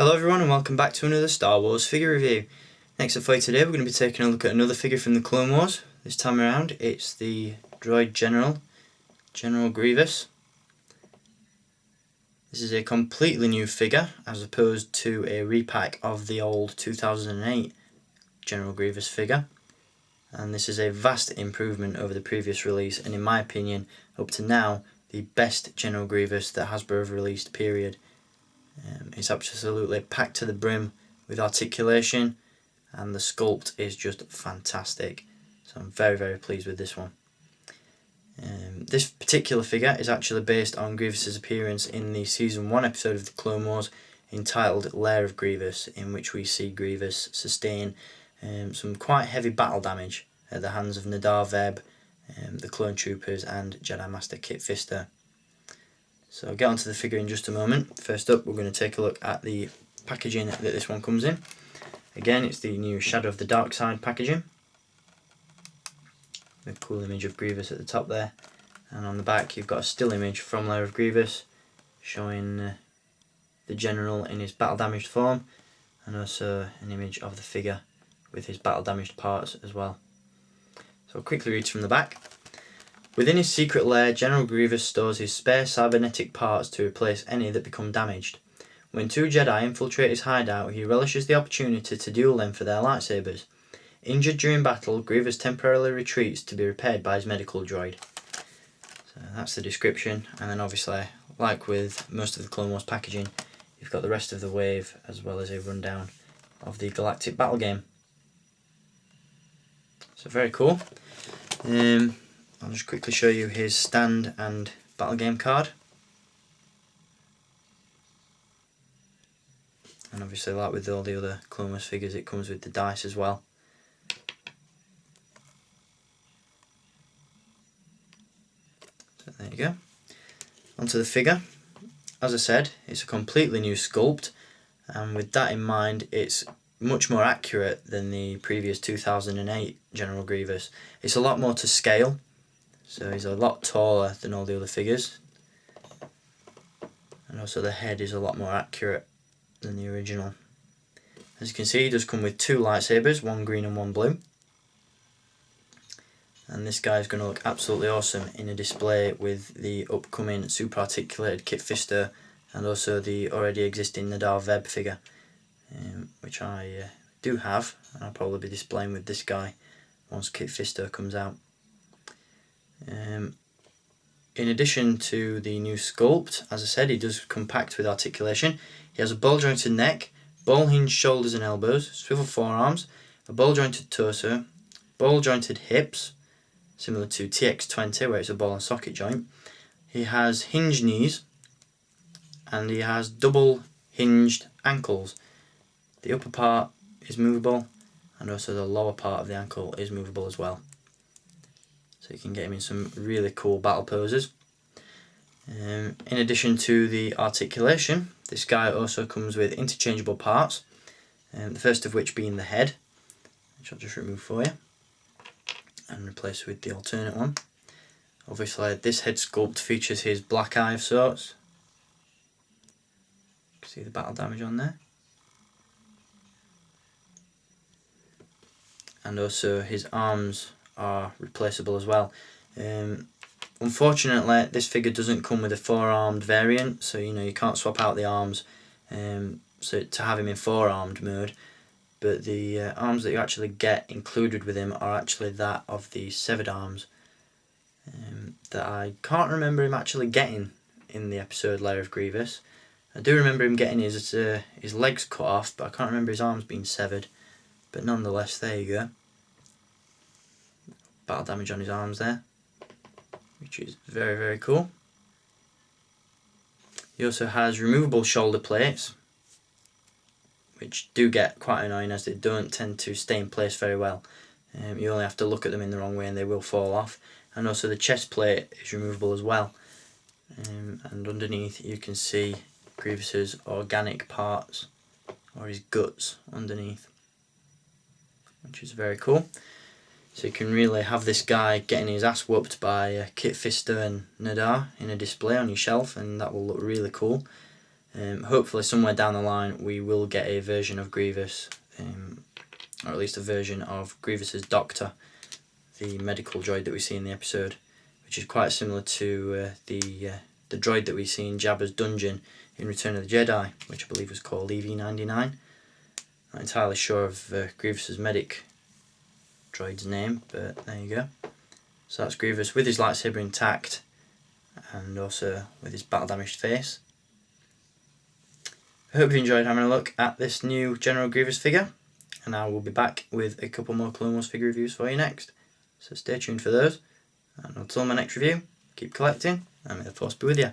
Hello everyone and welcome back to another Star Wars figure review. Next up for you today we're going to be taking a look at another figure from the Clone Wars. This time around it's the droid General Grievous. This is a completely new figure as opposed to a repack of the old 2008 General Grievous figure. And this is a vast improvement over the previous release, and in my opinion up to now the best General Grievous that Hasbro have released, period. It's absolutely packed to the brim with articulation, and the sculpt is just fantastic. So I'm very pleased with this one. This particular figure is actually based on Grievous's appearance in the Season 1 episode of the Clone Wars entitled Lair of Grievous, in which we see Grievous sustain some quite heavy battle damage at the hands of Nadar Veb, the Clone Troopers and Jedi Master Kit Fister. So I'll get onto the figure in just a moment. First up we're going to take a look at the packaging that this one comes in. Again, it's the new Shadow of the Dark Side packaging. A cool image of Grievous at the top there, and on the back you've got a still image from Lair of Grievous showing the General in his battle damaged form, and also an image of the figure with his battle damaged parts as well. So I'll quickly read from the back. Within his secret lair, General Grievous stores his spare cybernetic parts to replace any that become damaged. When two Jedi infiltrate his hideout, he relishes the opportunity to duel them for their lightsabers. Injured during battle, Grievous temporarily retreats to be repaired by his medical droid. So that's the description, and then obviously, like with most of the Clone Wars packaging, you've got the rest of the wave as well as a rundown of the galactic battle game. So very cool. I'll just quickly show you his stand and battle game card. And obviously, like with all the other Clone Wars figures, it comes with the dice as well. So there you go. Onto the figure. As I said, it's a completely new sculpt, and with that in mind it's much more accurate than the previous 2008 General Grievous. It's a lot more to scale. So he's a lot taller than all the other figures, and also the head is a lot more accurate than the original. As you can see, he does come with two lightsabers, one green and one blue, and this guy is going to look absolutely awesome in a display with the upcoming super articulated Kit Fister and also the already existing Nadar Veb figure, which I do have, and I'll probably be displaying with this guy once Kit Fister comes out. In addition to the new sculpt, as I said, he does come packed with articulation. He has a ball jointed neck, ball hinged shoulders and elbows, swivel forearms, a ball jointed torso, ball jointed hips, similar to TX20 where it's a ball and socket joint. He has hinged knees, and he has double hinged ankles. The upper part is movable, and also the lower part of the ankle is movable as well. So you can get him in some really cool battle poses. In addition to the articulation, this guy also comes with interchangeable parts, the first of which being the head, which I'll just remove for you and replace with the alternate one. Obviously this head sculpt features his black eye of sorts. You can see the battle damage on there. And also his arms are replaceable as well. Unfortunately this figure doesn't come with a four-armed variant, so you can't swap out the arms so to have him in four-armed mode, but the arms that you actually get included with him are actually that of the severed arms that I can't remember him actually getting in the episode Lair of Grievous. I do remember him getting his legs cut off, but I can't remember his arms being severed. But nonetheless, there you go. Battle damage on his arms there, which is very cool. He also has removable shoulder plates, which do get quite annoying as they don't tend to stay in place very well. You only have to look at them in the wrong way and they will fall off. And also the chest plate is removable as well. And underneath you can see Grievous's organic parts, or his guts underneath, which is very cool. So you can really have this guy getting his ass whooped by Kit Fister and Nadar in a display on your shelf, and that will look really cool. Hopefully somewhere down the line we will get a version of Grievous, or at least a version of Grievous's doctor, the medical droid that we see in the episode, which is quite similar to the droid that we see in Jabba's dungeon in Return of the Jedi, which I believe was called EV-99. Not entirely sure of Grievous's medic droid's name, but there you go. So that's Grievous with his lightsaber intact, and also with his battle damaged face. I hope you enjoyed having a look at this new General Grievous figure, and I will be back with a couple more Clone Wars figure reviews for you next. So stay tuned for those, and until my next review, keep collecting, and may the Force be with you.